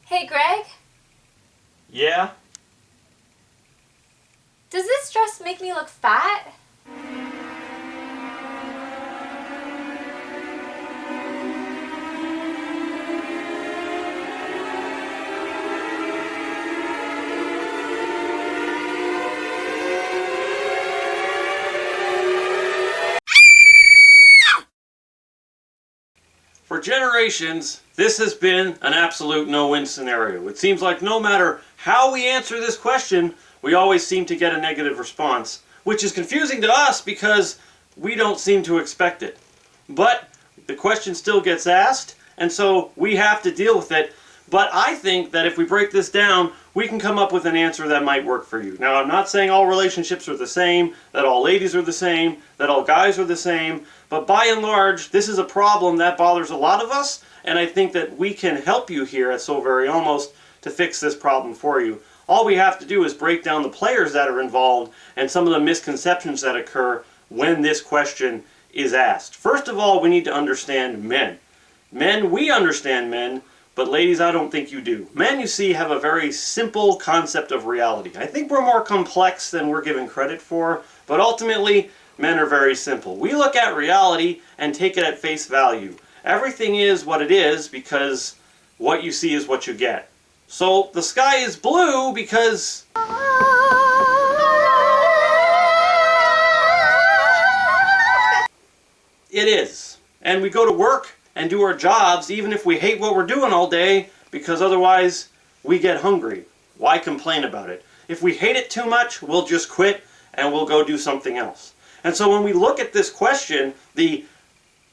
Hey, Greg? Yeah? Does this dress make me look fat? For generations, this has been an absolute no-win scenario. It seems like no matter how we answer this question, we always seem to get a negative response, which is confusing to us because we don't seem to expect it. But the question still gets asked, and so we have to deal with it. But I think that if we break this down, we can come up with an answer that might work for you. Now, I'm not saying all relationships are the same, that all ladies are the same, that all guys are the same, but by and large, this is a problem that bothers a lot of us, and I think that we can help you here at So Very Almost to fix this problem for you. All we have to do is break down the players that are involved and some of the misconceptions that occur when this question is asked. First of all, we need to understand men. Men, we understand men, but ladies, I don't think you do. Men, you see, have a very simple concept of reality. I think we're more complex than we're given credit for, but ultimately, men are very simple. We look at reality and take it at face value. Everything is what it is because what you see is what you get. So the sky is blue because it is. And we go to work and do our jobs even if we hate what we're doing all day because otherwise we get hungry. Why complain about it? If we hate it too much, we'll just quit and we'll go do something else. And so when we look at this question, the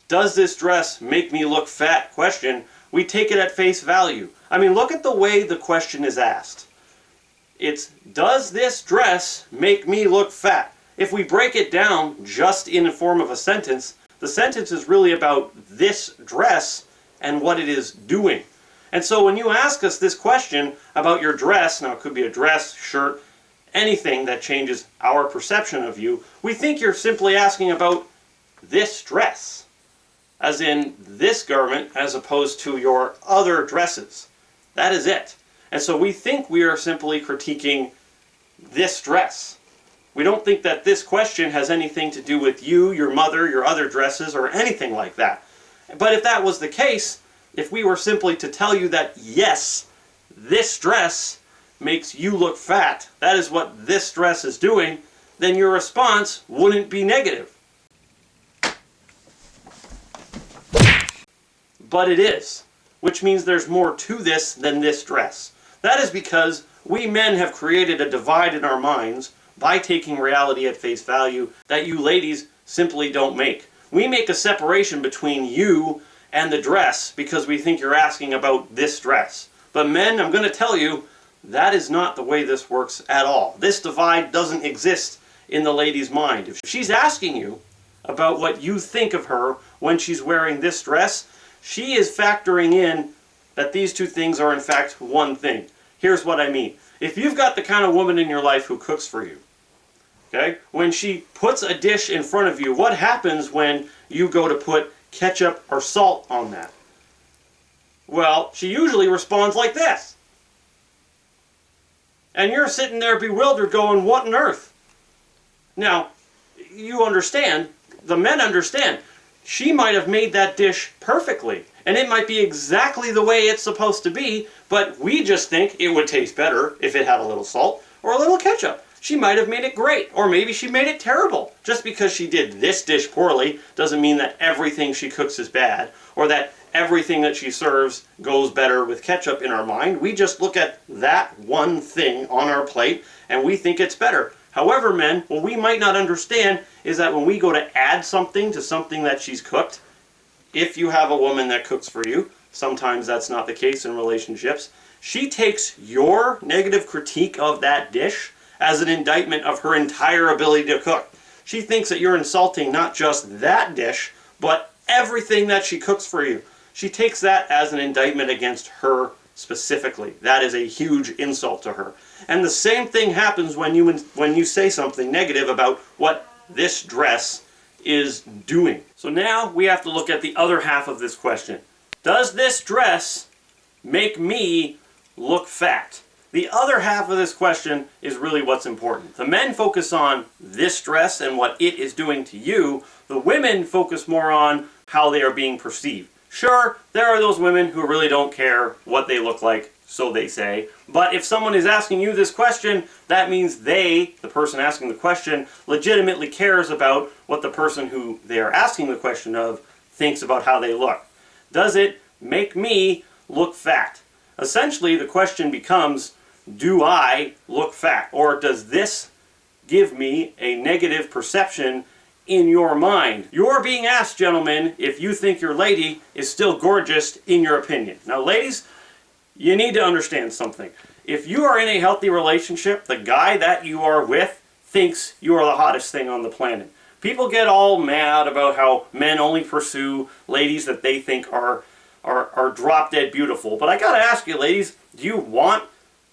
does this dress make me look fat question, we take it at face value. I mean, look at the way the question is asked. It's, does this dress make me look fat? If we break it down just in the form of a sentence, the sentence is really about this dress and what it is doing. And so when you ask us this question about your dress, now it could be a dress, shirt, anything that changes our perception of you, we think you're simply asking about this dress, as in this garment, as opposed to your other dresses. That is it. And so we think we are simply critiquing this dress. We don't think that this question has anything to do with you, your mother, your other dresses, or anything like that. But if that was the case, if we were simply to tell you that, yes, this dress makes you look fat, that is what this dress is doing, then your response wouldn't be negative. But it is, which means there's more to this than this dress. That is because we men have created a divide in our minds by taking reality at face value that you ladies simply don't make. We make a separation between you and the dress because we think you're asking about this dress. But men, I'm going to tell you, that is not the way this works at all. This divide doesn't exist in the lady's mind. If she's asking you about what you think of her when she's wearing this dress, she is factoring in that these two things are in fact one thing. Here's what I mean. If you've got the kind of woman in your life who cooks for you, okay, when she puts a dish in front of you, what happens when you go to put ketchup or salt on that? Well, she usually responds like this. And you're sitting there bewildered going, what on earth? Now, you understand, the men understand, she might have made that dish perfectly. And it might be exactly the way it's supposed to be, but we just think it would taste better if it had a little salt or a little ketchup. She might have made it great, or maybe she made it terrible. Just because she did this dish poorly doesn't mean that everything she cooks is bad, or that everything that she serves goes better with ketchup in our mind. We just look at that one thing on our plate and we think it's better. However, men, what we might not understand is that when we go to add something to something that she's cooked, if you have a woman that cooks for you, sometimes that's not the case in relationships, she takes your negative critique of that dish as an indictment of her entire ability to cook. She thinks that you're insulting not just that dish, but everything that she cooks for you. She takes that as an indictment against her specifically. That is a huge insult to her. And the same thing happens when you say something negative about what this dress is doing. So now we have to look at the other half of this question. Does this dress make me look fat? The other half of this question is really what's important. The men focus on this dress and what it is doing to you. The women focus more on how they are being perceived. Sure, there are those women who really don't care what they look like, so they say. But if someone is asking you this question, that means they, the person asking the question, legitimately cares about what the person who they are asking the question of thinks about how they look. Does it make me look fat? Essentially, the question becomes, do I look fat? Or does this give me a negative perception in your mind? You're being asked, gentlemen, if you think your lady is still gorgeous in your opinion. Now, ladies, you need to understand something. If you are in a healthy relationship, the guy that you are with thinks you are the hottest thing on the planet. People get all mad about how men only pursue ladies that they think are drop dead beautiful. But I gotta ask you, ladies, do you want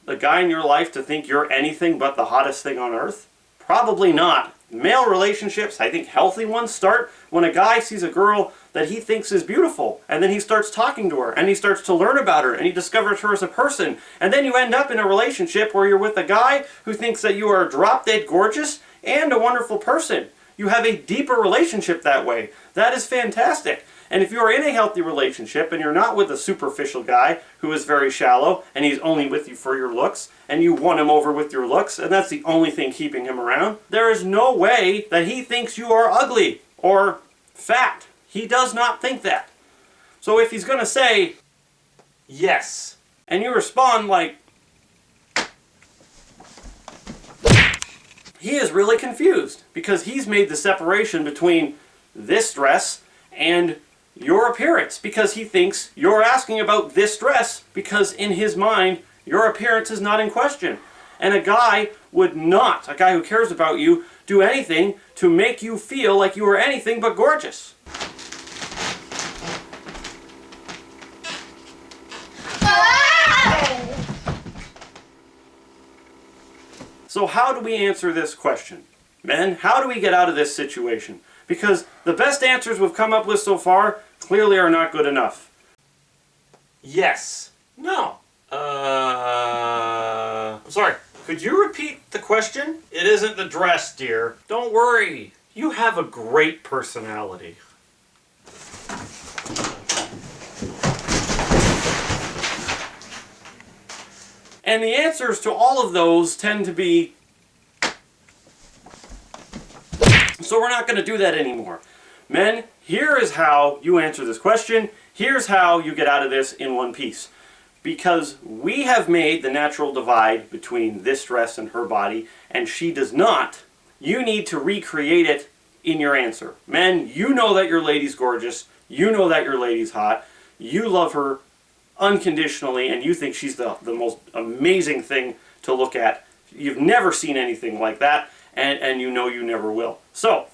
the guy in your life to think you're anything but the hottest thing on earth? Probably not. Male relationships, I think healthy ones, start when a guy sees a girl that he thinks is beautiful, and then he starts talking to her, and he starts to learn about her, and he discovers her as a person, and then you end up in a relationship where you're with a guy who thinks that you are drop dead gorgeous and a wonderful person. You have a deeper relationship that way. That is fantastic. And if you are in a healthy relationship and you're not with a superficial guy who is very shallow and he's only with you for your looks and you won him over with your looks and that's the only thing keeping him around, there is no way that he thinks you are ugly or fat. He does not think that. So if he's going to say, yes, and you respond like, he is really confused because he's made the separation between this dress and your appearance because he thinks you're asking about this dress because in his mind your appearance is not in question. And a guy would not, a guy who cares about you, do anything to make you feel like you are anything but gorgeous. So how do we answer this question? Men, how do we get out of this situation? Because the best answers we've come up with so far clearly are not good enough. Yes. No. Sorry. Could you repeat the question? It isn't the dress, dear. Don't worry. You have a great personality. And the answers to all of those tend to be, so we're not going to do that anymore. Men, here is how you answer this question. Here's how you get out of this in one piece. Because we have made the natural divide between this dress and her body, and she does not, you need to recreate it in your answer. Men, you know that your lady's gorgeous. You know that your lady's hot. You love her unconditionally, and you think she's the most amazing thing to look at. You've never seen anything like that, and you know you never will. So,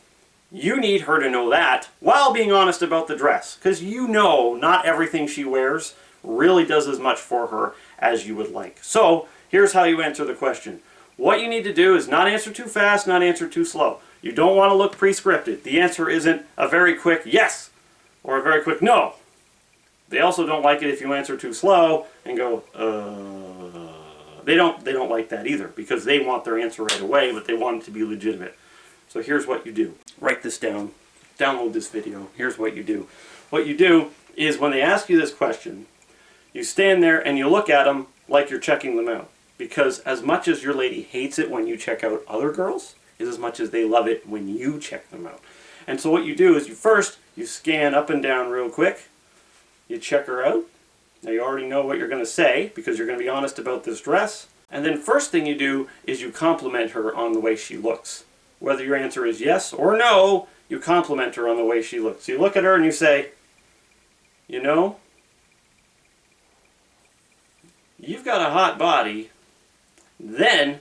you need her to know that while being honest about the dress, because you know not everything she wears really does as much for her as you would like. So, here's how you answer the question. What you need to do is not answer too fast, not answer too slow. You don't want to look pre-scripted. The answer isn't a very quick yes or a very quick no. They also don't like it if you answer too slow and go, They don't like that either because they want their answer right away, but they want it to be legitimate. So here's what you do. Write this down. Download this video. Here's what you do. What you do is when they ask you this question, you stand there and you look at them like you're checking them out. Because as much as your lady hates it when you check out other girls, is as much as they love it when you check them out. And so what you do is you scan up and down real quick. You check her out. Now you already know what you're going to say because you're going to be honest about this dress. And then first thing you do is you compliment her on the way she looks. Whether your answer is yes or no, you compliment her on the way she looks. So you look at her and you say, you know, you've got a hot body. Then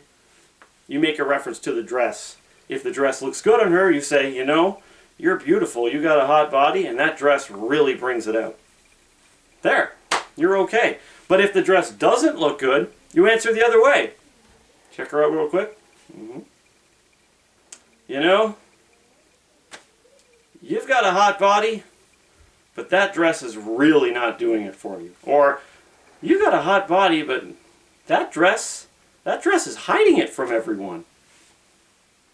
you make a reference to the dress. If the dress looks good on her, you say, you know, you're beautiful. You got a hot body, and that dress really brings it out. There, you're okay. But if the dress doesn't look good, you answer the other way. Check her out real quick. You know, you've got a hot body, but that dress is really not doing it for you. Or, you've got a hot body, but that dress is hiding it from everyone.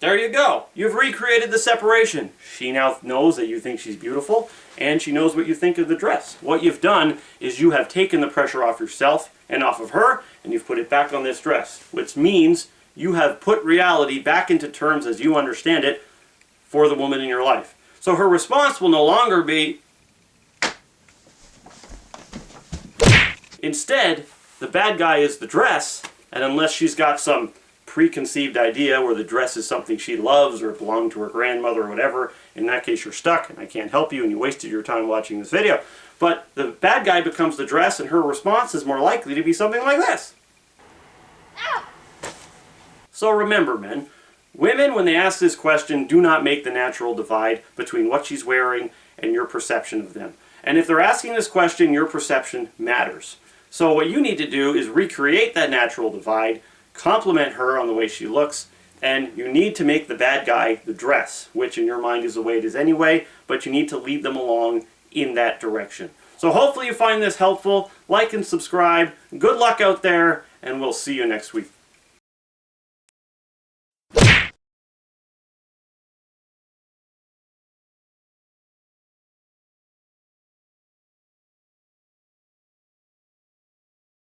There you go. You've recreated the separation. She now knows that you think she's beautiful, and she knows what you think of the dress. What you've done is you have taken the pressure off yourself and off of her, and you've put it back on this dress, which means you have put reality back into terms as you understand it for the woman in your life. So her response will no longer be, instead, the bad guy is the dress, and unless she's got some preconceived idea where the dress is something she loves or it belonged to her grandmother or whatever, in that case you're stuck and I can't help you and you wasted your time watching this video. But the bad guy becomes the dress and her response is more likely to be something like this. Ow! So remember, men, women, when they ask this question, do not make the natural divide between what she's wearing and your perception of them. And if they're asking this question, your perception matters. So what you need to do is recreate that natural divide, compliment her on the way she looks, and you need to make the bad guy the dress, which in your mind is the way it is anyway, but you need to lead them along in that direction. So hopefully you find this helpful. Like and subscribe. Good luck out there, and we'll see you next week.